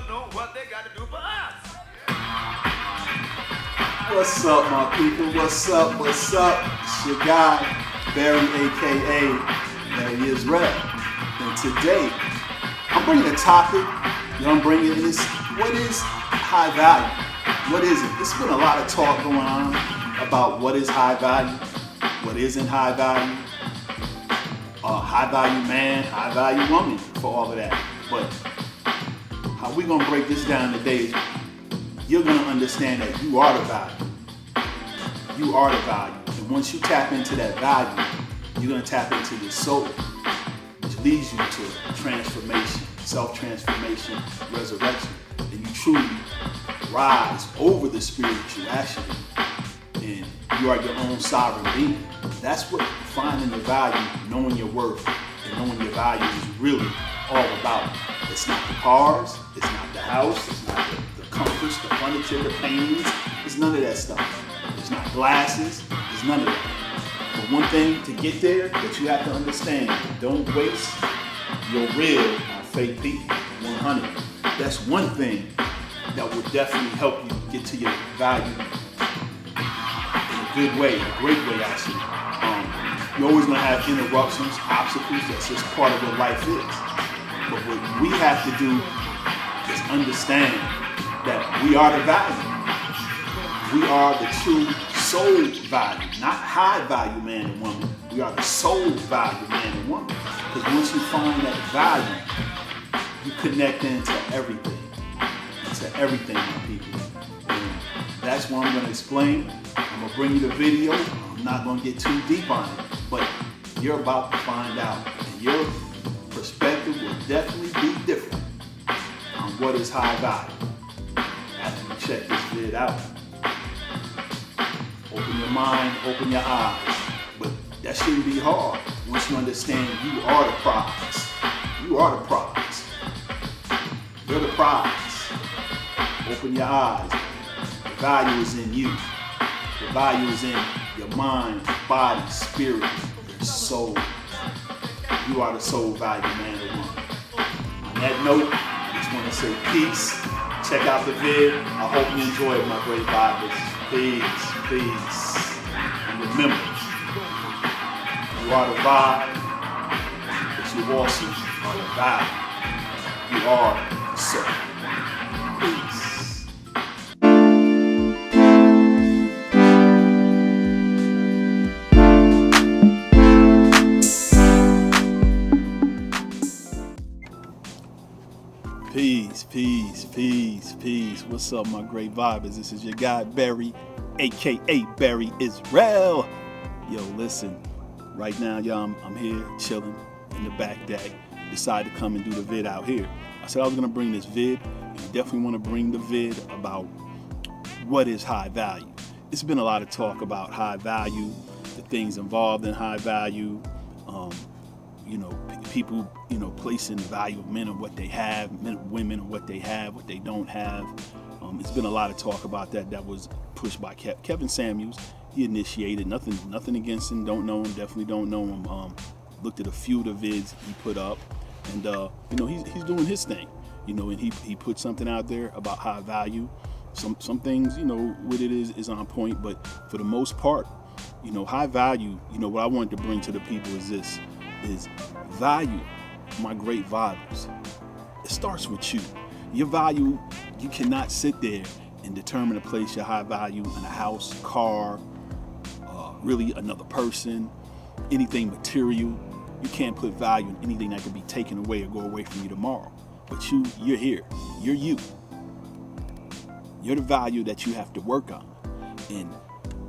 don't know what they got to do for us. What's up, my people? What's up? What's up? It's your guy, Barry, aka Barry Israel. And today, I'm bringing a topic. I'm bringing this. What is high value? What is it? There's been a lot of talk going on about what is high value, what isn't high value, high value man, high value woman, for all of that. But how we gonna break this down today is you're gonna understand that you are the value. You are the value. And once you tap into that value, you're gonna tap into your soul, which leads you to transformation, self-transformation, resurrection. And you truly rise over the spirituality. And you are your own sovereign being. That's what finding your value, knowing your worth, and knowing your value is really all about. It's not the cars, it's not the house, it's not the comforts, the furniture, the paintings. It's none of that stuff. It's not glasses, it's none of that. But one thing to get there that you have to understand, don't waste your real on fake people, 100. That's one thing that will definitely help you get to your value in a good way, a great way actually. You're always gonna have interruptions, obstacles, that's just part of what life is. But what we have to do is understand that we are the value. We are the true soul value, not high value man and woman. We are the soul value man and woman. Because once you find that value, you connect into everything. Into everything, my people. And that's what I'm gonna explain. I'm gonna bring you the video. I'm not gonna get too deep on it, but you're about to find out. And your perspective will definitely be different on what is high value. After you check this vid out, open your mind, open your eyes. But that shouldn't be hard once you understand you are the prize. You are the prize. You're the prize. Open your eyes. The value is in you. The value is in your mind, body, spirit, your soul. You are the soul value man or woman. On that note, I just want to say peace. Check out the vid. I hope you enjoy it, my great vibers. Peace, peace. And remember, you are the vibe, but you also are the value. You are the soul. Peace. Peace, peace, peace, peace. What's up, my great vibers? This is your guy, Barry, aka Barry Israel. Yo, listen, right now, y'all, I'm here chilling in the back deck. Decided to come and do the vid out here. I said I was gonna bring this vid, and you definitely wanna bring the vid about what is high value. It's been a lot of talk about high value, the things involved in high value, people, placing the value of men and what they have, men and women and what they have, what they don't have. It's been a lot of talk about that. That was pushed by Kevin Samuels. He initiated. Nothing against him. Don't know him. Definitely don't know him. Looked at a few of the vids he put up, and he's doing his thing. And he put something out there about high value. Some things, what it is on point, but for the most part, high value. What I wanted to bring to the people is this. Is value, my great vibers. It starts with you. Your value, you cannot sit there and determine to place your high value in a house, car, really another person, anything material. You can't put value in anything that can be taken away or go away from you tomorrow. But you're here. You're you. You're the value that you have to work on. And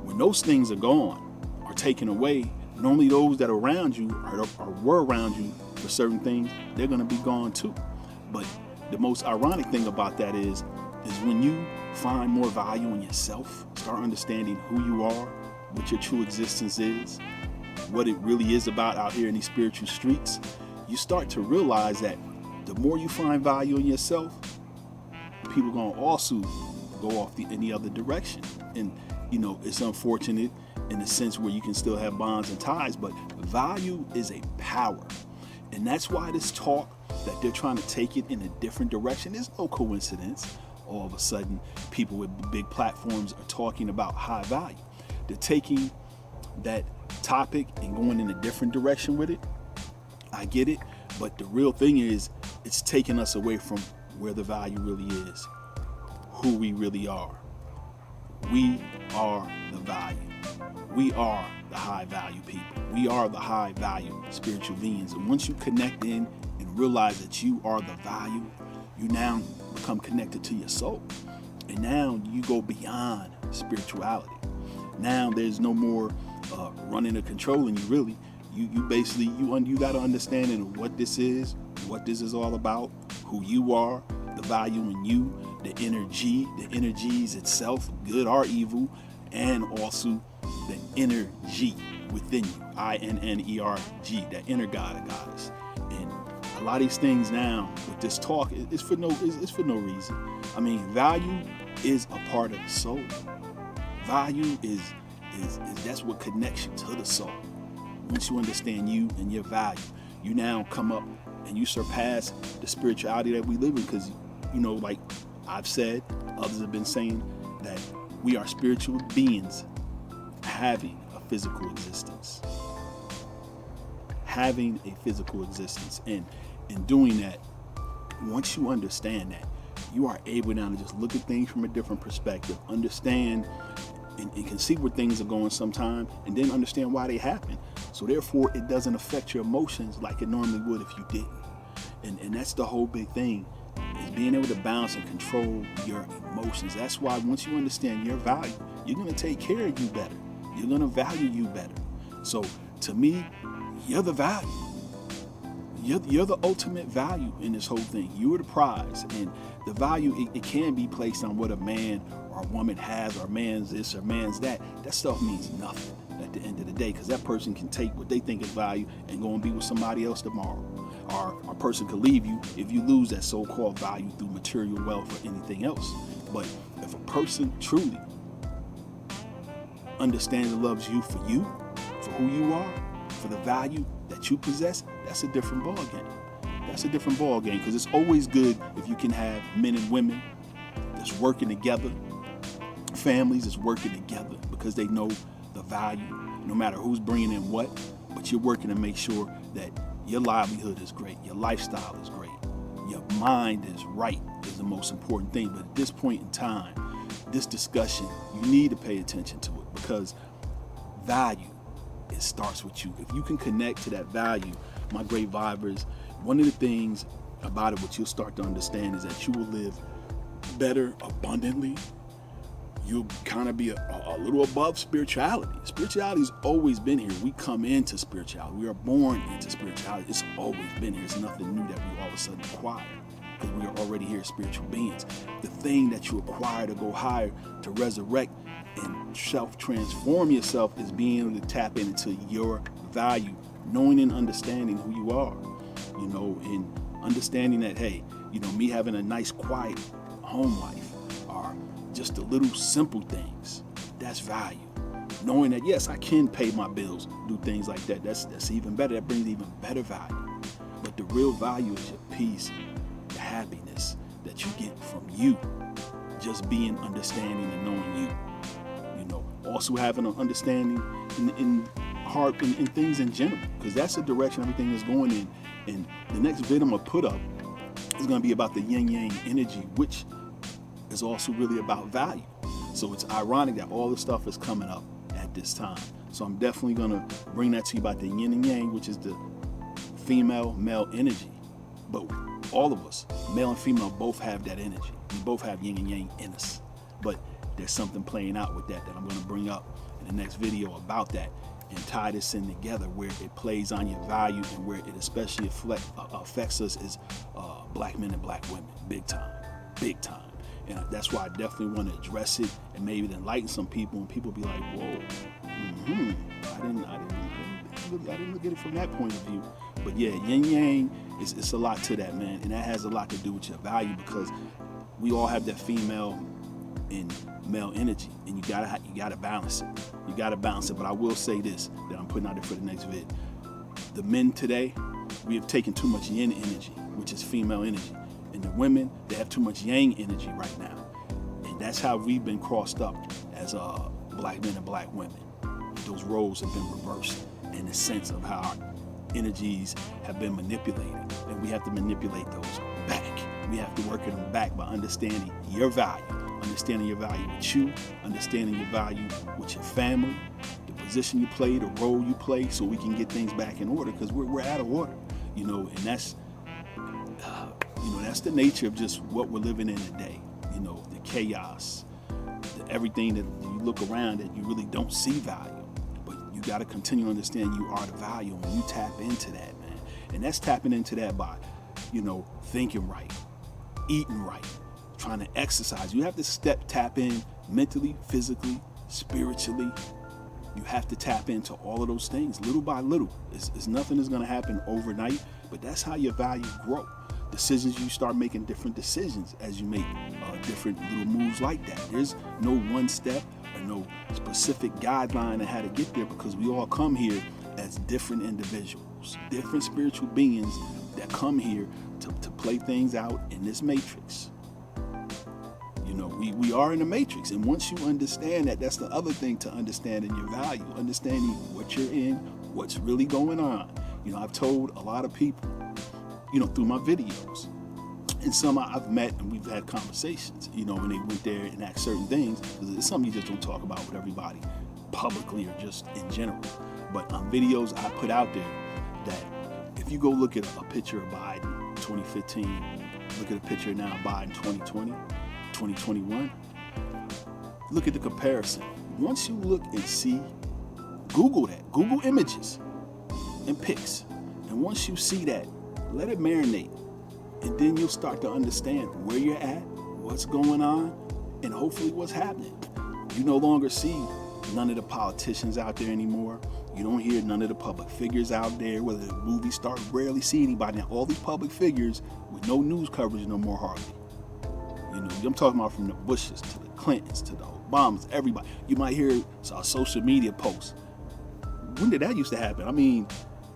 when those things are gone or taken away, normally those that are around you or were around you for certain things, they're going to be gone too. But the most ironic thing about that is when you find more value in yourself, start understanding who you are, what your true existence is, what it really is about out here in these spiritual streets, you start to realize that the more you find value in yourself, people are going to also go off in the other direction. And, it's unfortunate in the sense where you can still have bonds and ties, but value is a power. And that's why this talk that they're trying to take it in a different direction is no coincidence. All of a sudden, people with big platforms are talking about high value. They're taking that topic and going in a different direction with it. I get it, but the real thing is it's taking us away from where the value really is, who we really are. We are the value. We are the high value people. We are the high value spiritual beings. And once you connect in and realize that you are the value, you now become connected to your soul. And now you go beyond spirituality. Now there's no more running or controlling you, really. You basically, you got an understanding of what this is all about, who you are, the value in you, the energies itself, good or evil, and also the energy within you, INNERG, that inner God or goddess. And a lot of these things now with this talk is for no reason. I mean, value is a part of the soul. Value is that's what connects you to the soul. Once you understand you and your value, you now come up and you surpass the spirituality that we live in. Because, like I've said, others have been saying that we are spiritual beings having a physical existence. Having a physical existence. And in doing that, once you understand that, you are able now to just look at things from a different perspective, understand and can see where things are going sometime, and then understand why they happen. So therefore, it doesn't affect your emotions like it normally would if you didn't. And that's the whole big thing, is being able to balance and control your emotions. That's why once you understand your value, you're going to take care of you better. You're going to value you better. So to me, you're the value. You're the ultimate value in this whole thing. You're the prize. And the value, it can be placed on what a man or a woman has, or man's this or man's that. That stuff means nothing at the end of the day, because that person can take what they think is value and go and be with somebody else tomorrow. Or a person could leave you if you lose that so-called value through material wealth or anything else. But if a person truly understands and loves you, for who you are, for the value that you possess, that's a different ball game. That's a different ball game, because it's always good if you can have men and women that's working together, families that's working together, because they know the value, no matter who's bringing in what, but you're working to make sure that your livelihood is great, your lifestyle is great, your mind is right, is the most important thing. But at this point in time, this discussion, you need to pay attention to it, because value, it starts with you. If you can connect to that value, my great vibers, one of the things about it, what you'll start to understand, is that you will live better abundantly. You'll kind of be a little above spirituality. Spirituality's always been here. We come into spirituality. We are born into spirituality. It's always been here. It's nothing new that we all of a sudden acquire, because we are already here as spiritual beings. The thing that you acquire to go higher, to resurrect and self-transform yourself, is being able to tap into your value, knowing and understanding who you are, and understanding that, hey, me having a nice, quiet home life, or just the little simple things, that's value. Knowing that, yes, I can pay my bills, do things like that, that's even better. That brings even better value. But the real value is your peace, the happiness that you get from you, just being understanding and knowing you. Also having an understanding in heart and things in general, because that's the direction everything is going in. And the next vid I'm gonna put up is gonna be about the yin yang energy, which is also really about value. So it's ironic that all this stuff is coming up at this time. So I'm definitely gonna bring that to you about the yin and yang, which is the female male energy. But all of us, male and female, both have that energy. We both have yin and yang in us. But there's something playing out with that I'm going to bring up in the next video about that, and tie this in together, where it plays on your value and where it especially affects us as black men and black women, big time. And that's why I definitely want to address it and maybe enlighten some people, and people be like, whoa, I didn't look at it from that point of view. But yeah, yin yang it's a lot to that, man, and that has a lot to do with your value, because we all have that female and male energy, and you gotta balance it. You gotta balance it. But I will say this, that I'm putting out there for the next vid: the men today we have taken too much yin energy, which is female energy. And the women, they have too much yang energy right now. And that's how we've been crossed up as black men and black women. Those roles have been reversed in the sense of how our energies have been manipulated. And we have to manipulate those back. We have to work them back by understanding your value with you, understanding your value with your family, the position you play, the role you play, so we can get things back in order, because we're out of order, and that's the nature of just what we're living in today. The chaos, everything that you look around and you really don't see value, but you got to continue to understand you are the value, and you tap into that, man. And that's tapping into that by, thinking right, eating right, trying to exercise. You have to tap in mentally, physically, spiritually. You have to tap into all of those things little by little. It's nothing is going to happen overnight, but that's how your value grow. Decisions, you start making different decisions as you make different little moves like that. There's no one step or no specific guideline on how to get there, because we all come here as different individuals, different spiritual beings that come here to play things out in this matrix. We are in the matrix, and once you understand that, that's the other thing to understand in your value, understanding what you're in, what's really going on. I've told a lot of people, through my videos, and some I've met and we've had conversations, when they went there and asked certain things, because it's something you just don't talk about with everybody publicly or just in general. But on videos I put out there, that if you go look at a picture of Biden 2015, look at a picture now of Biden 2020, 2021, look at the comparison. Once you look and see, Google that, Google images and pics, and once you see that, let it marinate, and then you'll start to understand where you're at, what's going on, and hopefully what's happening. You no longer see none of the politicians out there anymore. You don't hear none of the public figures out there, whether the movie stars, rarely see anybody. Now, all these public figures with no news coverage no more, hardly. I'm talking about from the Bushes to the Clintons to the Obamas, everybody. You might hear a social media post. When did that used to happen?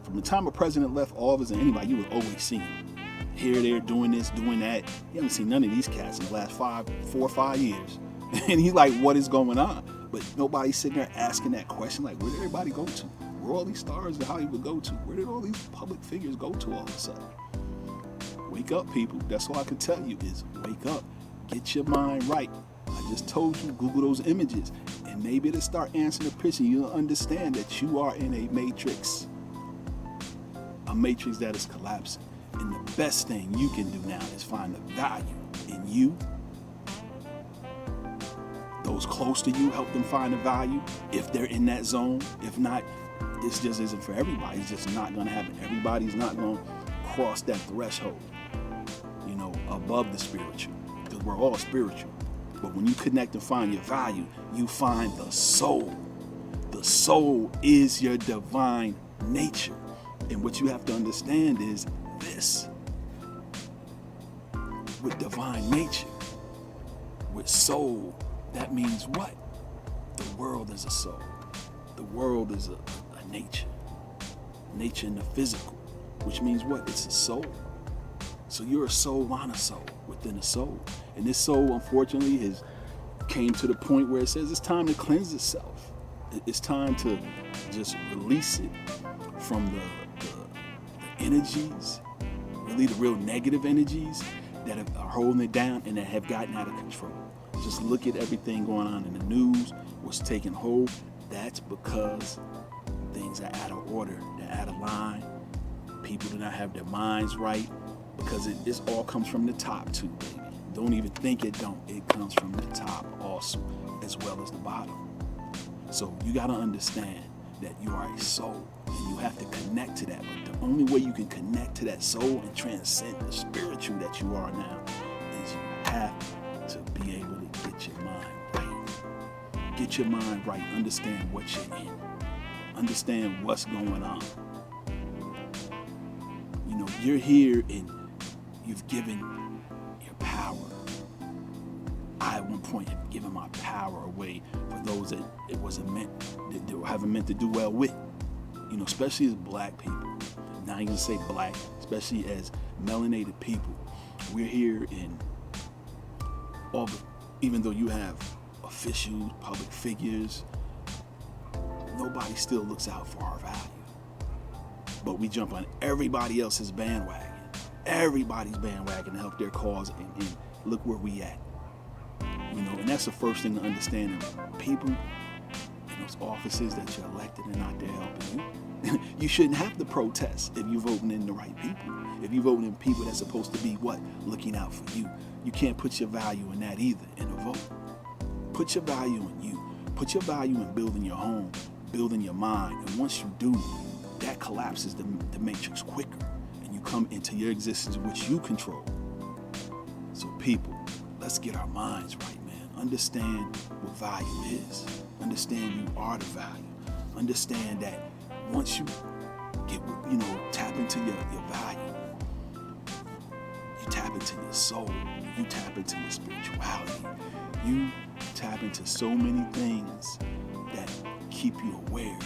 From the time a president left office and anybody, you would always see him here, there, doing this, doing that. You haven't seen none of these cats in the last 4 or 5 years. And he's like, what is going on? But nobody's sitting there asking that question, like, where did everybody go to? Where all these stars in Hollywood go to? Where did all these public figures go to all of a sudden? Wake up, people. That's all I can tell you is wake up. Get your mind right. I just told you, Google those images, and maybe it'll start answering the question. You'll understand that you are in a matrix that is collapsing. And the best thing you can do now is find the value in you. Those close to you, help them find the value if they're in that zone. If not, this just isn't for everybody. It's just not going to happen. Everybody's not going to cross that threshold, above the spiritual, because we're all spiritual. But when you connect and find your value, you find the soul. The soul is your divine nature. And what you have to understand is this. With divine nature, with soul, that means what? The world is a soul. The world is a nature. Nature in the physical, which means what? It's a soul. So you're a soul on a soul, within a soul. And this soul, unfortunately, has came to the point where it says it's time to cleanse itself. It's time to just release it from the energies, really the real negative energies that are holding it down and that have gotten out of control. Just look at everything going on in the news, what's taking hold. That's because things are out of order, they're out of line. People do not have their minds right, because this all comes from the top too, baby. Don't even think it don't. It comes from the top also, as well as the bottom. So you got to understand that you are a soul, and you have to connect to that. But the only way you can connect to that soul and transcend the spiritual that you are now is you have to be able to get your mind right. Get your mind right. Understand what you're in. Understand what's going on. You're here and you've given your power. I at one point have given my power away for those that it wasn't meant, that haven't meant to do well with. Especially as black people. Now I'm gonna say black, especially as melanated people. We're here in all the, even though you have officials, public figures, nobody still looks out for our value. But we jump on everybody else's bandwagon. Everybody's bandwagon to help their cause, and look where we at. You know, and that's the first thing to understand. People in those offices that you're elected and not there helping you, you shouldn't have to protest if you're voting in the right people. If you're voting in people that's supposed to be what? Looking out for you. You can't put your value in that either, in a vote. Put your value in you. Put your value in building your home, building your mind. And once you do, that collapses the matrix quicker. And you come into your existence, which you control. So people, let's get our minds right, man. Understand what value is. Understand you are the value. Understand that once you get, tap into your value, you tap into your soul, you tap into your spirituality, you tap into so many things that keep you aware,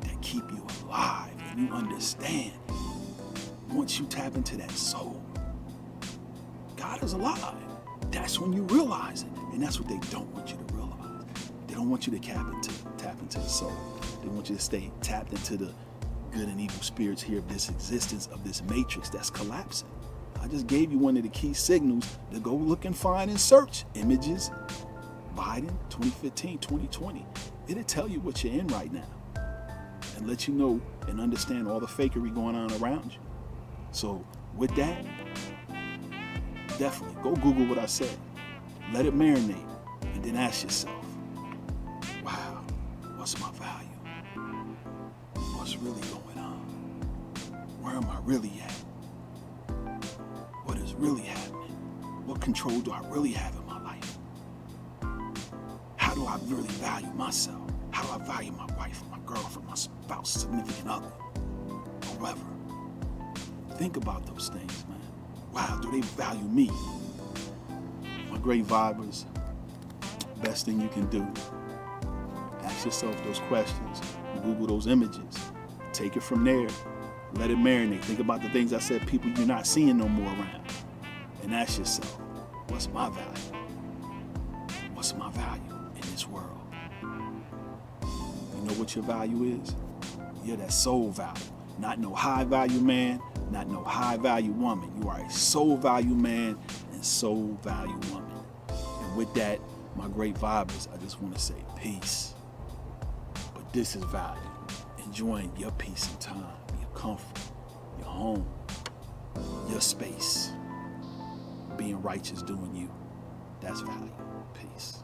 that keep you alive, and you understand. Once you tap into that soul, God is alive. That's when you realize it, and that's what they don't want you to realize. They don't want you to tap into the soul. They want you to stay tapped into the good and evil spirits here of this existence, of this matrix that's collapsing. I just gave you one of the key signals to go look and find and search images. Biden 2015, 2020. It'll tell you what you're in right now and let you know and understand all the fakery going on around you. So with that, definitely go Google what I said. Let it marinate, and then ask yourself, wow, what's my value? What's really going on? Where am I really at? What is really happening? What control do I really have in my life? How do I really value myself? How do I value my wife, my girlfriend, my spouse, significant other, whoever? Think about those things, man. Wow, do they value me? My great vibers, best thing you can do, ask yourself those questions, Google those images, take it from there, let it marinate. Think about the things I said, people you're not seeing no more around, and ask yourself, what's my value? What's my value in this world? You know what your value is? You're that soul value. Not no high value man, not no high value woman. You are a soul value man and soul value woman. And with that, my great vibers, I just want to say peace. But this is value. Enjoying your peace and time, your comfort, your home, your space. Being righteous, doing you. That's value. Peace.